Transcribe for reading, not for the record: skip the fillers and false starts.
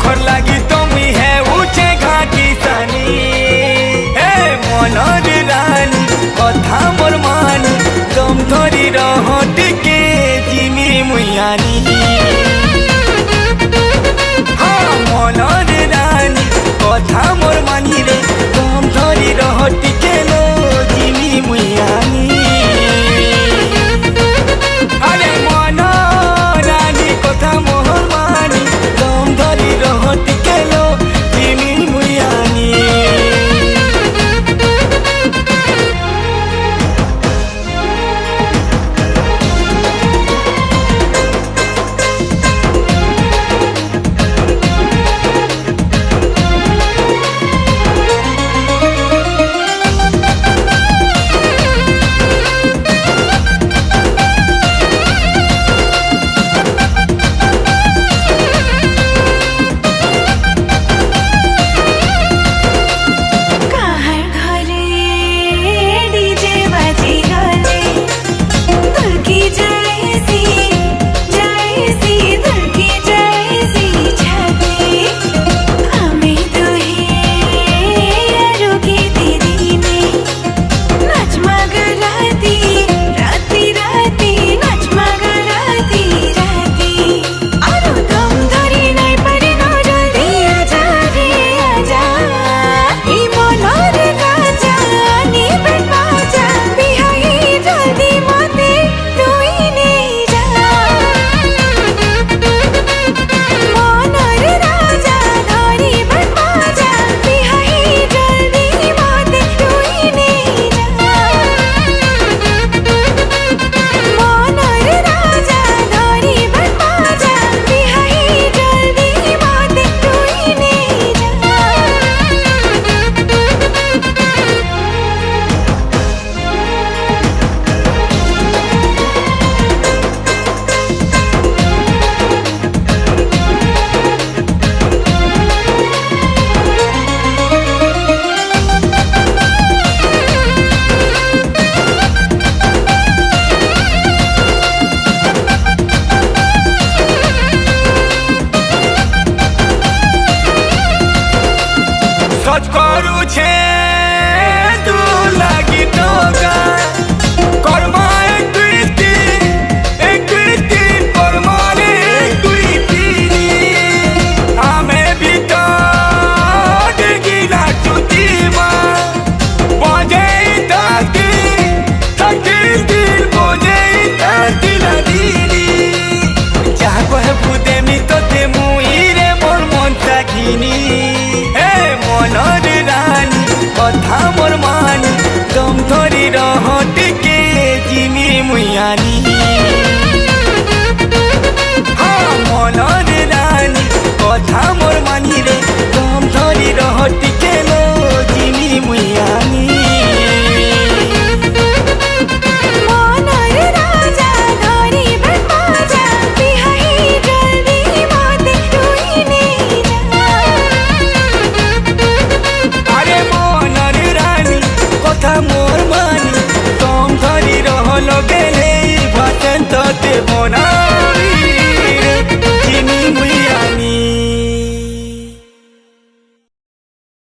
तोहर लागी तुम है ऊंचे घाटी सानी हे मनर रानी कथा मोर मानी तुम धरी रह टिके जिमी मुयानी हाँ मनर रानी कथा मोर मानी रे तुम धरी रह टिके लो जिमी मुयानी अरे मन रानी कथा मोर मानी तुम धरी रह टिके लो जिमी मुयानी सच करू छे तू लागी तो कर्मा एक दिन कर्मा रे हमें भी तो गिला चुती माँ बजे दिल बजे दिला दीनी जहाँ कहे भूते मी तो ते मुई रे मोर मन ताकिनी मनर रानी कथा मोर मानी तुम धरी रह टिके जिमी मुयानी हाँ मनर रानी कथा मोर मानी रे तुम धरी रह टिके लो जिमी मुयानी मोर मानी तुम धरी रह गेले भजन तो देव नारी